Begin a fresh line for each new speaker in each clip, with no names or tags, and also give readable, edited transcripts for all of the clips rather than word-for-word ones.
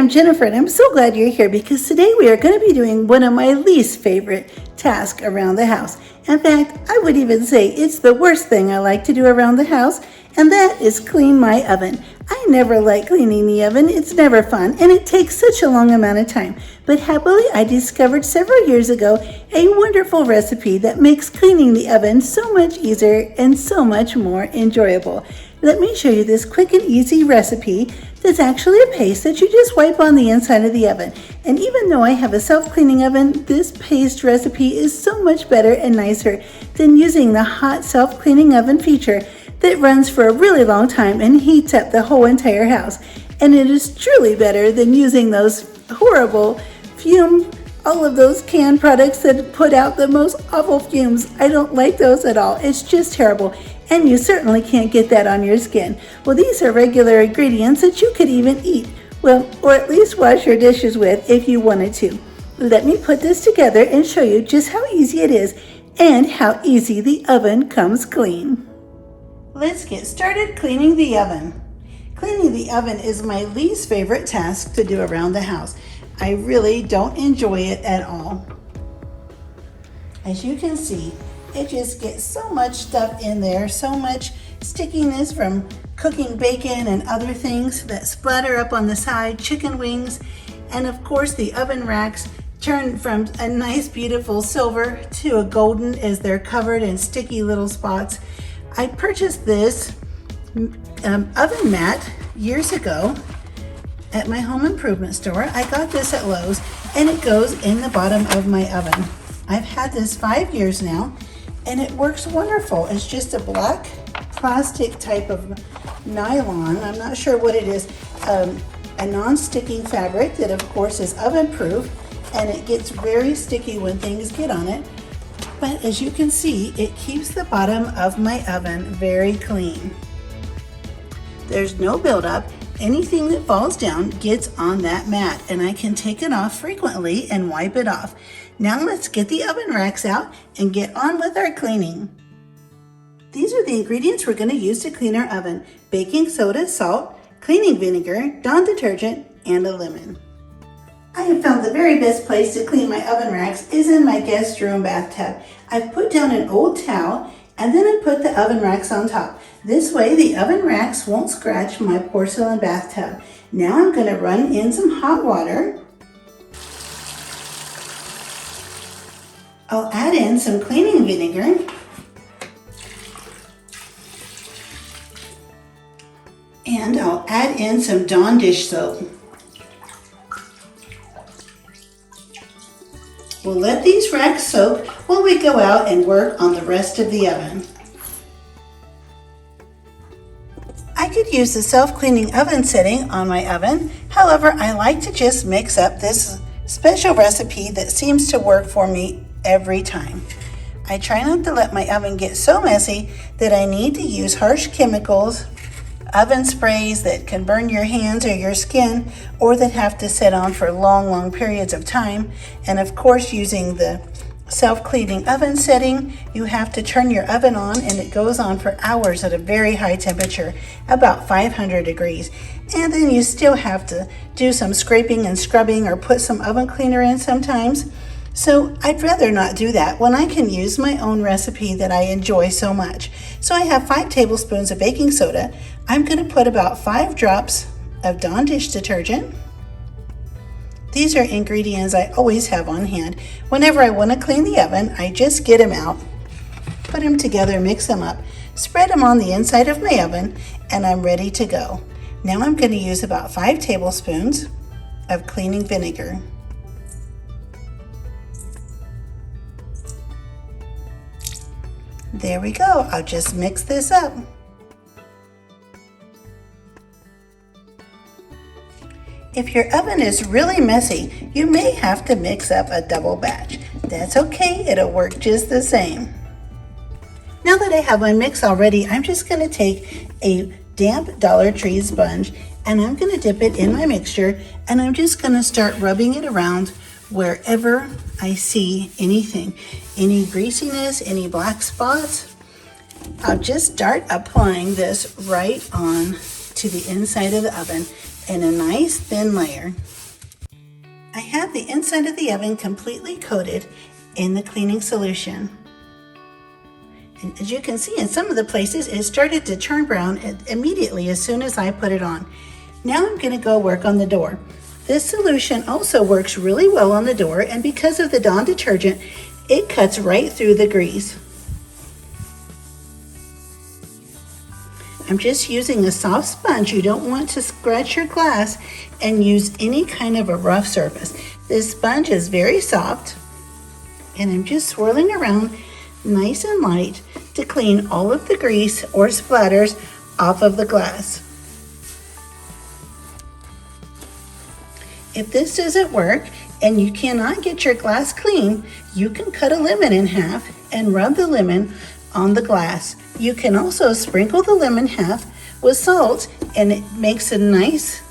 I'm Jennifer, and I'm so glad you're here because today we are going to be doing one of my least favorite tasks around the house. In fact, I would even say it's the worst thing I like to do around the house, and that is clean my oven. I never like cleaning the oven. It's never fun, and it takes such a long amount of time. But happily, I discovered several years ago a wonderful recipe that makes cleaning the oven so much easier and so much more enjoyable. Let me show you this quick and easy recipe that's actually a paste that you just wipe on the inside of the oven. And even though I have a self-cleaning oven, this paste recipe is so much better and nicer than using the hot self-cleaning oven feature that runs for a really long time and heats up the whole entire house. And it is truly better than using those horrible all of those canned products that put out the most awful fumes. I don't like those at all. It's just terrible. And you certainly can't get that on your skin. Well, these are regular ingredients that you could even eat. Well, or at least wash your dishes with if you wanted to. Let me put this together and show you just how easy it is and how easy the oven comes clean. Let's get started cleaning the oven. Cleaning the oven is my least favorite task to do around the house. I really don't enjoy it at all. As you can see, it just gets so much stuff in there, so much stickiness from cooking bacon and other things that splatter up on the side, chicken wings, and of course the oven racks turn from a nice beautiful silver to a golden as they're covered in sticky little spots. I purchased this oven mat years ago at my home improvement store. I got this at Lowe's and it goes in the bottom of my oven. I've had this 5 years now and it works wonderful. It's just a black plastic type of nylon. I'm not sure what it is. A non-sticking fabric that of course is oven proof, and it gets very sticky when things get on it. But as you can see, it keeps the bottom of my oven very clean. There's no buildup. Anything that falls down gets on that mat, and I can take it off frequently and wipe it off. Now let's get the oven racks out and get on with our cleaning. These are the ingredients we're going to use to clean our oven: baking soda, salt, cleaning vinegar, Dawn detergent, and a lemon. I have found the very best place to clean my oven racks is in my guest room bathtub. I've put down an old towel and then I put the oven racks on top. This way the oven racks won't scratch my porcelain bathtub. Now I'm going to run in some hot water. I'll add in some cleaning vinegar. And I'll add in some Dawn dish soap. We'll let these racks soak while we go out and work on the rest of the oven. I could use the self-cleaning oven setting on my oven. However, I like to just mix up this special recipe that seems to work for me every time. I try not to let my oven get so messy that I need to use harsh chemicals, oven sprays that can burn your hands or your skin, or that have to sit on for long periods of time. And of course, using the self-cleaning oven setting, you have to turn your oven on and it goes on for hours at a very high temperature, about 500 degrees. And then you still have to do some scraping and scrubbing or put some oven cleaner in sometimes. So I'd rather not do that when I can use my own recipe that I enjoy so much. So I have 5 tablespoons of baking soda. I'm going to put about 5 drops of Dawn dish detergent. These are ingredients I always have on hand. Whenever I want to clean the oven, I just get them out, put them together, mix them up, spread them on the inside of my oven, and I'm ready to go. Now I'm going to use about 5 tablespoons of cleaning vinegar. There we go. I'll just mix this up. If your oven is really messy, you may have to mix up a double batch. That's okay, it'll work just the same. Now that I have my mix already, I'm just going to take a damp Dollar Tree sponge and I'm going to dip it in my mixture, and I'm just going to start rubbing it around wherever I see anything, any greasiness, any black spots. I'll just start applying this right on to the inside of the oven in a nice thin layer. have the inside of the oven completely coated in the cleaning solution. And as you can see, in some of the places, it started to turn brown immediately as soon as I put it on. Now I'm going to go work on the door. This solution also works really well on the door, and because of the Dawn detergent, it cuts right through the grease. I'm just using a soft sponge. You don't want to scratch your glass and use any kind of a rough surface. This sponge is very soft, and I'm just swirling around nice and light to clean all of the grease or splatters off of the glass. If this doesn't work and you cannot get your glass clean, you can cut a lemon in half and rub the lemon on the glass. You can also sprinkle the lemon half with salt, and it makes a nice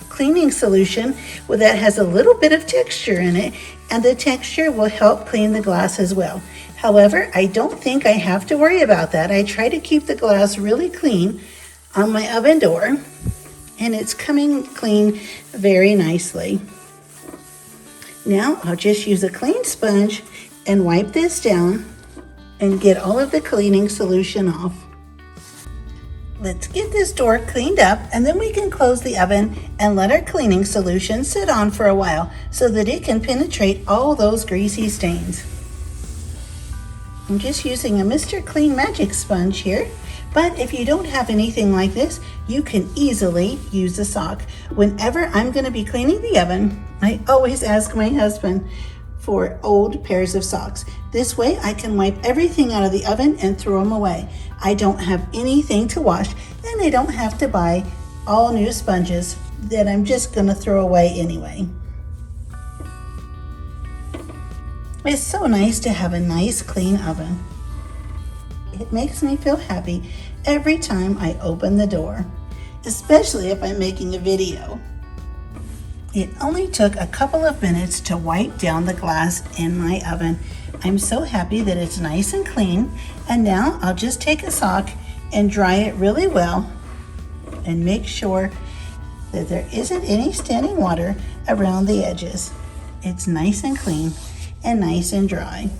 cleaning solution that has a little bit of texture in it, and the texture will help clean the glass as well. However, I don't think I have to worry about that. I try to keep the glass really clean on my oven door, and it's coming clean very nicely. Now I'll just use a clean sponge and wipe this down and get all of the cleaning solution off. Let's get this door cleaned up, and then we can close the oven and let our cleaning solution sit on for a while so that it can penetrate all those greasy stains. I'm just using a Mr. Clean Magic sponge here, but if you don't have anything like this, you can easily use a sock. Whenever I'm going to be cleaning the oven, I always ask my husband for old pairs of socks. This way I can wipe everything out of the oven and throw them away. I don't have anything to wash, and I don't have to buy all new sponges that I'm just going to throw away anyway. It's so nice to have a nice clean oven. It makes me feel happy every time I open the door, especially if I'm making a video. It only took a couple of minutes to wipe down the glass in my oven. I'm so happy that it's nice and clean, and now I'll just take a sock and dry it really well and make sure that there isn't any standing water around the edges. It's nice and clean and nice and dry.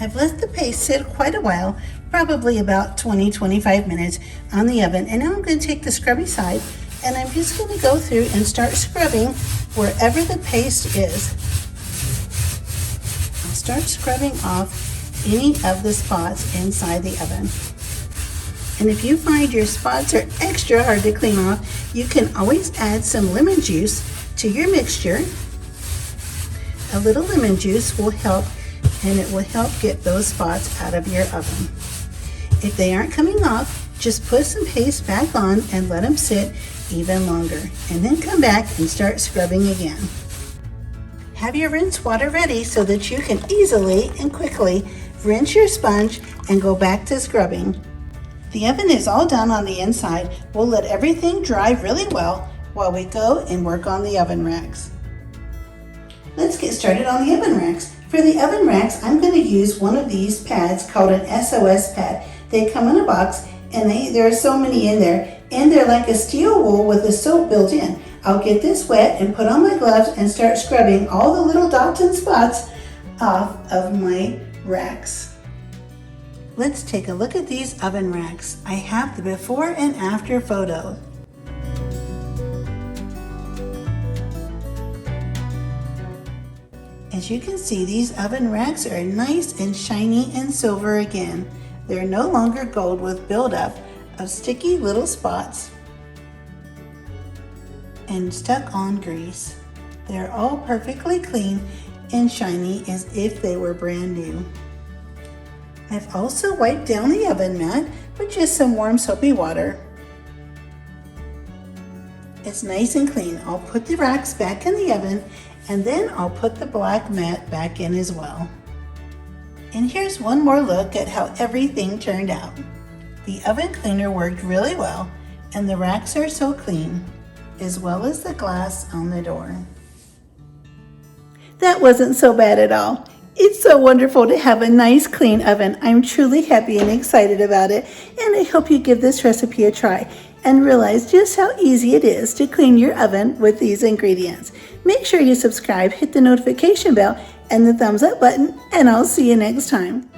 I've let the paste sit quite a while, probably about 20-25 minutes on the oven, and now I'm going to take the scrubby side and I'm just going to go through and start scrubbing wherever the paste is. I'll start scrubbing off any of the spots inside the oven. And if you find your spots are extra hard to clean off, you can always add some lemon juice to your mixture. A little lemon juice will help, and it will help get those spots out of your oven. If they aren't coming off, just put some paste back on and let them sit even longer, and then come back and start scrubbing again. Have your rinse water ready so that you can easily and quickly rinse your sponge and go back to scrubbing. The oven is all done on the inside. We'll let everything dry really well while we go and work on the oven racks. Let's get started on the oven racks. For the oven racks, I'm going to use one of these pads called an SOS pad. They come in a box, and there are so many in there, and they're like a steel wool with a soap built in. I'll get this wet and put on my gloves and start scrubbing all the little dots and spots off of my racks. Let's take a look at these oven racks. I have the before and after photos. As you can see, these oven racks are nice and shiny and silver again. They're no longer gold with buildup of sticky little spots and stuck on grease. They're all perfectly clean and shiny as if they were brand new. I've also wiped down the oven mat with just some warm soapy water. It's nice and clean. I'll put the racks back in the oven, and then I'll put the black mat back in as well. And here's one more look at how everything turned out. The oven cleaner worked really well, and the racks are so clean, as well as the glass on the door. That wasn't so bad at all. It's so wonderful to have a nice clean oven. I'm truly happy and excited about it, and I hope you give this recipe a try and realize just how easy it is to clean your oven with these ingredients. make sure you subscribe, hit the notification bell, and the thumbs up button, and I'll see you next time.